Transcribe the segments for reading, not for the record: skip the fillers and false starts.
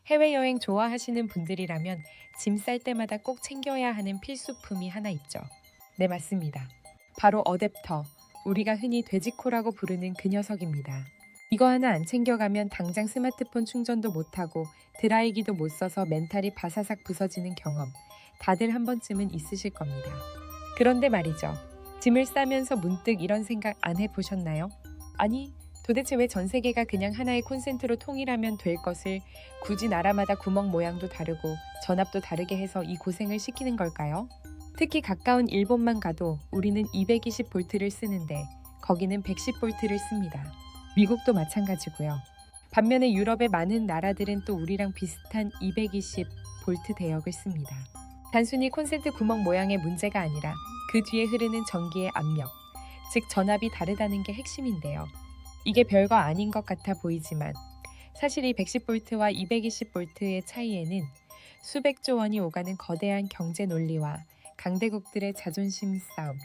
해외여행 좋아하시는 분들이라면 짐 쌀 때마다 꼭 챙겨야 하는 필수품이 하나 있죠. 네, 맞습니다. 바로 어댑터, 우리가 흔히 돼지코라고 부르는 그 녀석입니다. 이거 하나 안 챙겨가면 당장 스마트폰 충전도 못하고 드라이기도 못 써서 멘탈이 바사삭 부서지는 경험, 다들 한 번쯤은 있으실 겁니다. 그런데 말이죠. 짐을 싸면서 문득 이런 생각 안 해보셨나요? 아니, 도대체 왜 전 세계가 그냥 하나의 콘센트로 통일하면 될 것을 굳이 나라마다 구멍 모양도 다르고 전압도 다르게 해서 이 고생을 시키는 걸까요? 특히 가까운 일본만 가도 우리는 220볼트를 쓰는데 거기는 110볼트를 씁니다. 미국도 마찬가지고요. 반면에 유럽의 많은 나라들은 또 우리랑 비슷한 220볼트 대역을 씁니다. 단순히 콘센트 구멍 모양의 문제가 아니라 그 뒤에 흐르는 전기의 압력, 즉 전압이 다르다는 게 핵심인데요. 이게 별거 아닌 것 같아 보이지만 사실 이 110볼트와 220볼트의 차이에는 수백조 원이 오가는 거대한 경제 논리와 강대국들의 자존심 싸움,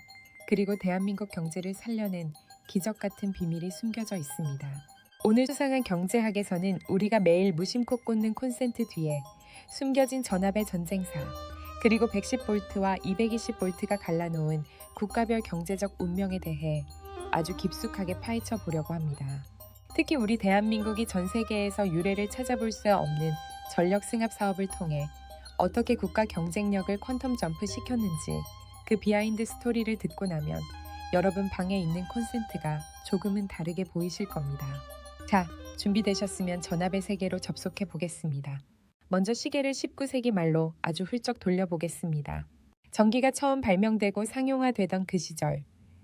그리고 대한민국 경제를 살려낸 기적 같은 비밀이 숨겨져 있습니다. 오늘 수상한 경제학에서는 우리가 매일 무심코 꽂는 콘센트 뒤에 숨겨진 전압의 전쟁사, 그리고 110볼트와 220볼트가 갈라놓은 국가별 경제적 운명에 대해 아주 깊숙하게 파헤쳐 보려고 합니다. 특히 우리 대한민국이 전 세계에서 유례를 찾아볼 수 없는 전력 승합 사업을 통해 어떻게 국가 경쟁력을 퀀텀 점프 시켰는지 그 비하인드 스토리를 듣고 나면 여러분 방에 있는 콘센트가 조금은 다르게 보이실 겁니다. 자, 준비되셨으면 전압의 세계로 접속해 보겠습니다. 먼저 시계를 19세기 말로 아주 훌쩍 돌려보겠습니다. 전기가 처음 발명되고 상용화되던 그 시절,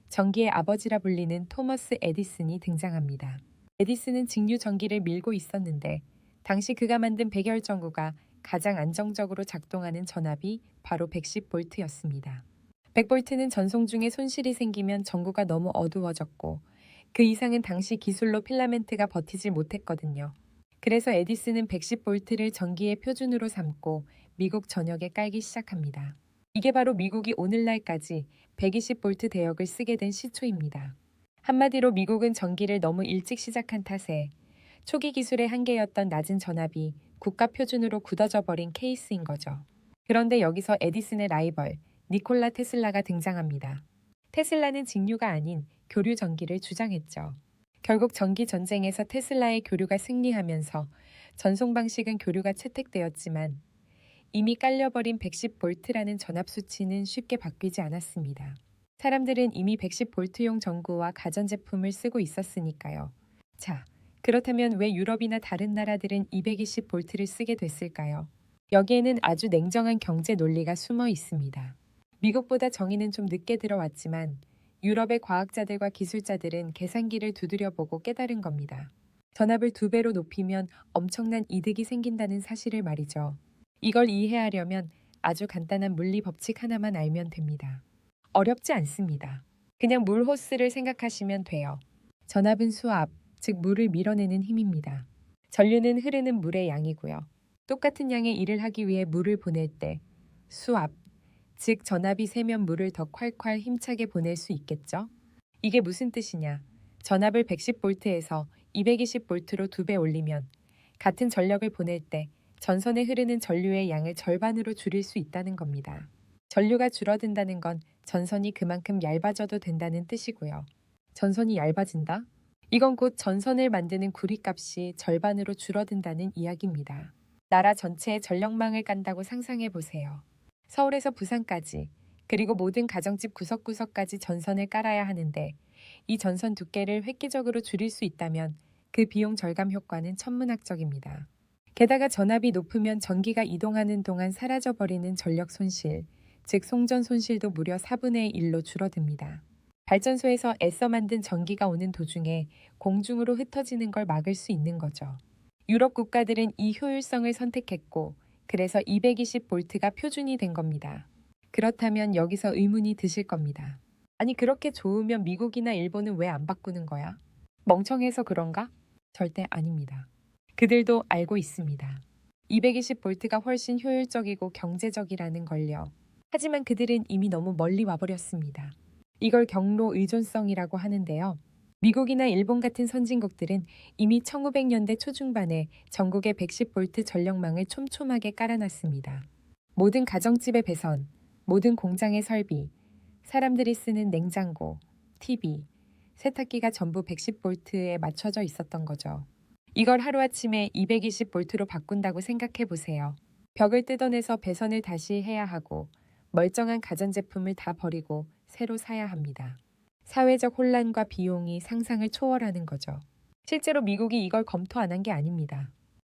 전기의 아버지라 불리는 토머스 에디슨이 등장합니다. 에디슨은 직류 전기를 밀고 있었는데 당시 그가 만든 백열전구가 가장 안정적으로 작동하는 전압이 바로 110볼트였습니다. 100볼트는 전송 중에 손실이 생기면 전구가 너무 어두워졌고 그 이상은 당시 기술로 필라멘트가 버티질 못했거든요. 그래서 에디슨은 110볼트를 전기의 표준으로 삼고 미국 전역에 깔기 시작합니다. 이게 바로 미국이 오늘날까지 120볼트 대역을 쓰게 된 시초입니다. 한마디로 미국은 전기를 너무 일찍 시작한 탓에 초기 기술의 한계였던 낮은 전압이 국가 표준으로 굳어져 버린 케이스인 거죠. 그런데 여기서 에디슨의 라이벌 니콜라 테슬라가 등장합니다. 테슬라는 직류가 아닌 교류 전기를 주장했죠. 결국 전기 전쟁에서 테슬라의 교류가 승리하면서 전송 방식은 교류가 채택되었지만 이미 깔려버린 110볼트라는 전압 수치는 쉽게 바뀌지 않았습니다. 사람들은 이미 110볼트용 전구와 가전제품을 쓰고 있었으니까요. 자, 그렇다면 왜 유럽이나 다른 나라들은 220볼트를 쓰게 됐을까요? 여기에는 아주 냉정한 경제 논리가 숨어 있습니다. 미국보다 정의는 좀 늦게 들어왔지만 유럽의 과학자들과 기술자들은 계산기를 두드려보고 깨달은 겁니다. 전압을 2배로 높이면 엄청난 이득이 생긴다는 사실을 말이죠. 이걸 이해하려면 아주 간단한 물리 법칙 하나만 알면 됩니다. 어렵지 않습니다. 그냥 물 호스를 생각하시면 돼요. 전압은 수압, 즉 물을 밀어내는 힘입니다. 전류는 흐르는 물의 양이고요. 똑같은 양의 일을 하기 위해 물을 보낼 때 수압, 즉 전압이 세면 물을 더 콸콸 힘차게 보낼 수 있겠죠? 이게 무슨 뜻이냐? 전압을 110볼트에서 220볼트로 2배 올리면 같은 전력을 보낼 때 전선에 흐르는 전류의 양을 절반으로 줄일 수 있다는 겁니다. 전류가 줄어든다는 건 전선이 그만큼 얇아져도 된다는 뜻이고요. 전선이 얇아진다? 이건 곧 전선을 만드는 구리값이 절반으로 줄어든다는 이야기입니다. 나라 전체의 전력망을 깐다고 상상해 보세요. 서울에서 부산까지, 그리고 모든 가정집 구석구석까지 전선을 깔아야 하는데 이 전선 두께를 획기적으로 줄일 수 있다면 그 비용 절감 효과는 천문학적입니다. 게다가 전압이 높으면 전기가 이동하는 동안 사라져버리는 전력 손실, 즉 송전 손실도 무려 4분의 1로 줄어듭니다. 발전소에서 애써 만든 전기가 오는 도중에 공중으로 흩어지는 걸 막을 수 있는 거죠. 유럽 국가들은 이 효율성을 선택했고 그래서 220볼트가 표준이 된 겁니다. 그렇다면 여기서 의문이 드실 겁니다. 아니 그렇게 좋으면 미국이나 일본은 왜 안 바꾸는 거야? 멍청해서 그런가? 절대 아닙니다. 그들도 알고 있습니다. 220볼트가 훨씬 효율적이고 경제적이라는 걸요. 하지만 그들은 이미 너무 멀리 와버렸습니다. 이걸 경로 의존성이라고 하는데요. 미국이나 일본 같은 선진국들은 이미 1900년대 초중반에 전국에 110V 전력망을 촘촘하게 깔아놨습니다. 모든 가정집의 배선, 모든 공장의 설비, 사람들이 쓰는 냉장고, TV, 세탁기가 전부 110V에 맞춰져 있었던 거죠. 이걸 하루아침에 220V로 바꾼다고 생각해 보세요. 벽을 뜯어내서 배선을 다시 해야 하고 멀쩡한 가전제품을 다 버리고 새로 사야 합니다. 사회적 혼란과 비용이 상상을 초월하는 거죠. 실제로 미국이 이걸 검토 안 한 게 아닙니다.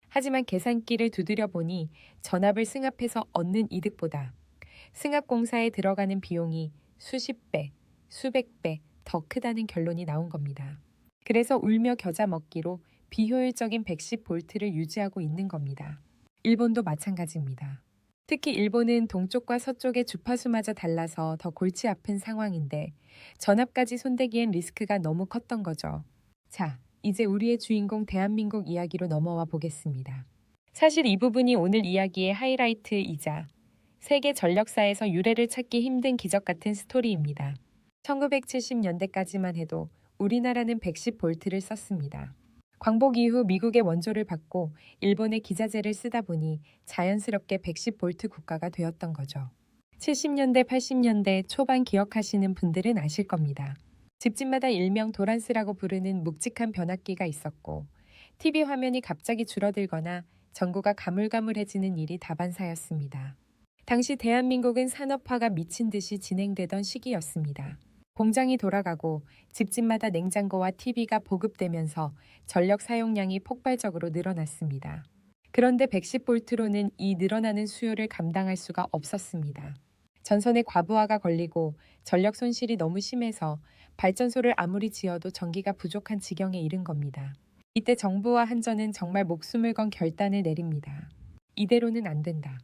하지만 계산기를 두드려 보니 전압을 승합해서 얻는 이득보다 승합공사에 들어가는 비용이 수십 배, 수백 배 더 크다는 결론이 나온 겁니다. 그래서 울며 겨자 먹기로 비효율적인 110V를 유지하고 있는 겁니다. 일본도 마찬가지입니다. 특히 일본은 동쪽과 서쪽의 주파수마저 달라서 더 골치 아픈 상황인데 전압까지 손대기엔 리스크가 너무 컸던 거죠. 자, 이제 우리의 주인공 대한민국 이야기로 넘어와 보겠습니다. 사실 이 부분이 오늘 이야기의 하이라이트이자 세계 전력사에서 유래를 찾기 힘든 기적 같은 스토리입니다. 1970년대까지만 해도 우리나라는 110V를 썼습니다. 광복 이후 미국의 원조를 받고 일본의 기자재를 쓰다 보니 자연스럽게 110V 국가가 되었던 거죠. 70년대, 80년대 초반 기억하시는 분들은 아실 겁니다. 집집마다 일명 도란스라고 부르는 묵직한 변압기가 있었고 TV 화면이 갑자기 줄어들거나 전구가 가물가물해지는 일이 다반사였습니다. 당시 대한민국은 산업화가 미친 듯이 진행되던 시기였습니다. 공장이 돌아가고 집집마다 냉장고와 TV가 보급되면서 전력 사용량이 폭발적으로 늘어났습니다. 그런데 110V로는 이 늘어나는 수요를 감당할 수가 없었습니다. 전선에 과부하가 걸리고 전력 손실이 너무 심해서 발전소를 아무리 지어도 전기가 부족한 지경에 이른 겁니다. 이때 정부와 한전은 정말 목숨을 건 결단을 내립니다. 이대로는 안 된다.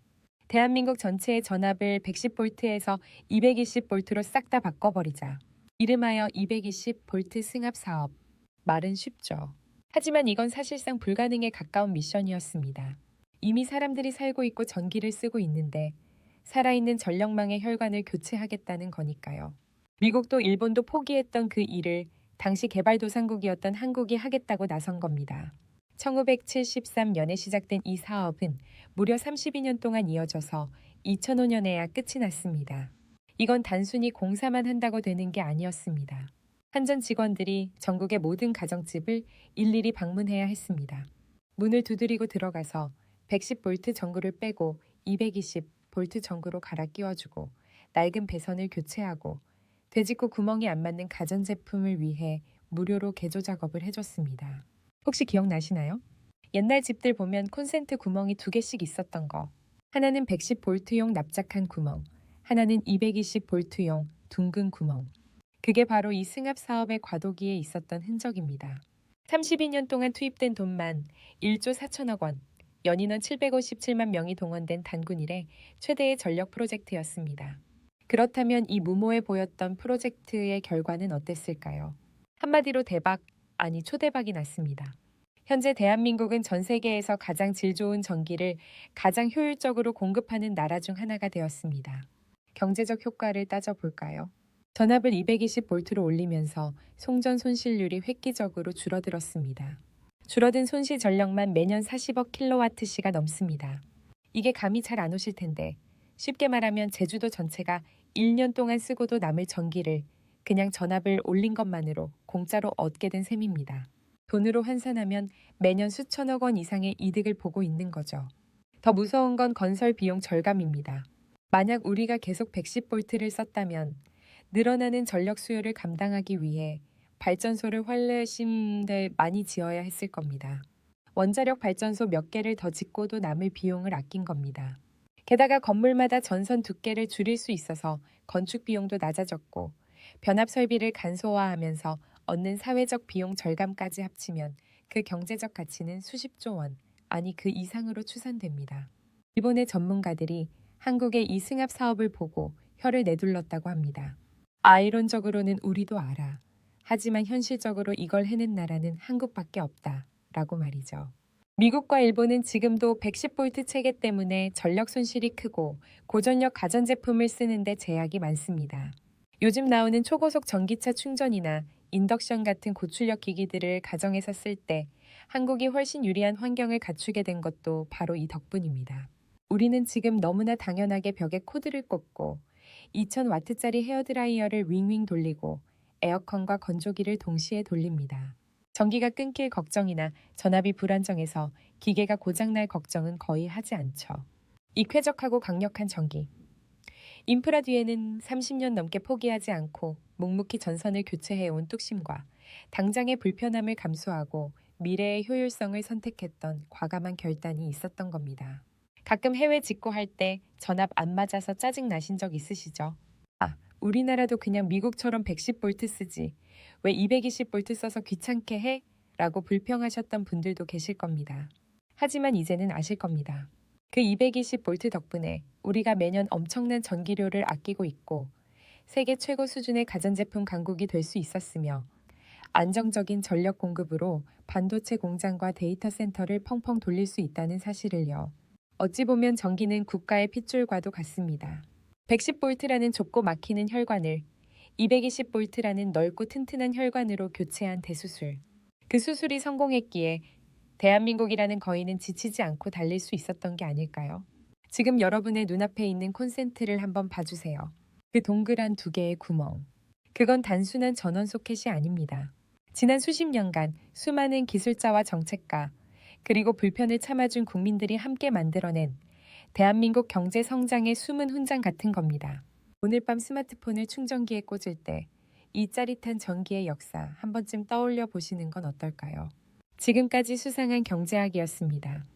대한민국 전체의 전압을 110V에서 220V로 싹 다 바꿔버리자. 이름하여 220V 승합 사업. 말은 쉽죠. 하지만 이건 사실상 불가능에 가까운 미션이었습니다. 이미 사람들이 살고 있고 전기를 쓰고 있는데 살아있는 전력망의 혈관을 교체하겠다는 거니까요. 미국도 일본도 포기했던 그 일을 당시 개발도상국이었던 한국이 하겠다고 나선 겁니다. 1973년에 시작된 이 사업은 무려 32년 동안 이어져서 2005년에야 끝이 났습니다. 이건 단순히 공사만 한다고 되는 게 아니었습니다. 한전 직원들이 전국의 모든 가정집을 일일이 방문해야 했습니다. 문을 두드리고 들어가서 110V 전구를 빼고 220V 전구로 갈아 끼워주고 낡은 배선을 교체하고 돼지코 구멍이 안 맞는 가전제품을 위해 무료로 개조 작업을 해줬습니다. 혹시 기억나시나요? 옛날 집들 보면 콘센트 구멍이 2개씩 있었던 거. 하나는 110V용 납작한 구멍, 하나는 220V용 둥근 구멍. 그게 바로 이 승합 사업의 과도기에 있었던 흔적입니다. 32년 동안 투입된 돈만 1조 4천억 원, 연인원 757만 명이 동원된 단군 이래 최대의 전력 프로젝트였습니다. 그렇다면 이 무모해 보였던 프로젝트의 결과는 어땠을까요? 한마디로 대박, 아니 초대박이 났습니다. 현재 대한민국은 전 세계에서 가장 질 좋은 전기를 가장 효율적으로 공급하는 나라 중 하나가 되었습니다. 경제적 효과를 따져볼까요? 전압을 220V로 올리면서 송전 손실률이 획기적으로 줄어들었습니다. 줄어든 손실 전력만 매년 40억 킬로와트시가 넘습니다. 이게 감이 잘 안 오실 텐데 쉽게 말하면 제주도 전체가 1년 동안 쓰고도 남을 전기를 그냥 전압을 올린 것만으로 공짜로 얻게 된 셈입니다. 돈으로 환산하면 매년 수천억 원 이상의 이득을 보고 있는 거죠. 더 무서운 건 건설 비용 절감입니다. 만약 우리가 계속 110V를 썼다면 늘어나는 전력 수요를 감당하기 위해 발전소를 훨씬 더 많이 지어야 했을 겁니다. 원자력 발전소 몇 개를 더 짓고도 남을 비용을 아낀 겁니다. 게다가 건물마다 전선 두께를 줄일 수 있어서 건축 비용도 낮아졌고 변압 설비를 간소화하면서 얻는 사회적 비용 절감까지 합치면 그 경제적 가치는 수십조 원, 아니 그 이상으로 추산됩니다. 일본의 전문가들이 한국의 이 승합 사업을 보고 혀를 내둘렀다고 합니다. 아이론적으로는 우리도 알아. 하지만 현실적으로 이걸 해낸 나라는 한국밖에 없다. 라고 말이죠. 미국과 일본은 지금도 110V 체계 때문에 전력 손실이 크고 고전력 가전제품을 쓰는데 제약이 많습니다. 요즘 나오는 초고속 전기차 충전이나 인덕션 같은 고출력 기기들을 가정에서 쓸 때 한국이 훨씬 유리한 환경을 갖추게 된 것도 바로 이 덕분입니다. 우리는 지금 너무나 당연하게 벽에 코드를 꽂고 2000와트짜리 헤어드라이어를 윙윙 돌리고 에어컨과 건조기를 동시에 돌립니다. 전기가 끊길 걱정이나 전압이 불안정해서 기계가 고장날 걱정은 거의 하지 않죠. 이 쾌적하고 강력한 전기. 인프라 뒤에는 30년 넘게 포기하지 않고 묵묵히 전선을 교체해온 뚝심과 당장의 불편함을 감수하고 미래의 효율성을 선택했던 과감한 결단이 있었던 겁니다. 가끔 해외 직구할 때 전압 안 맞아서 짜증 나신 적 있으시죠? 아, 우리나라도 그냥 미국처럼 110V 쓰지. 왜 220V 써서 귀찮게 해? 라고 불평하셨던 분들도 계실 겁니다. 하지만 이제는 아실 겁니다. 그 220V 덕분에 우리가 매년 엄청난 전기료를 아끼고 있고 세계 최고 수준의 가전제품 강국이 될 수 있었으며 안정적인 전력 공급으로 반도체 공장과 데이터 센터를 펑펑 돌릴 수 있다는 사실을요. 어찌 보면 전기는 국가의 핏줄과도 같습니다. 110V라는 좁고 막히는 혈관을 220V라는 넓고 튼튼한 혈관으로 교체한 대수술. 그 수술이 성공했기에 대한민국이라는 거인은 지치지 않고 달릴 수 있었던 게 아닐까요? 지금 여러분의 눈앞에 있는 콘센트를 한번 봐주세요. 그 동그란 두 개의 구멍. 그건 단순한 전원 소켓이 아닙니다. 지난 수십 년간 수많은 기술자와 정책가, 그리고 불편을 참아준 국민들이 함께 만들어낸 대한민국 경제 성장의 숨은 훈장 같은 겁니다. 오늘 밤 스마트폰을 충전기에 꽂을 때 이 짜릿한 전기의 역사 한 번쯤 떠올려 보시는 건 어떨까요? 지금까지 수상한 경제학이었습니다.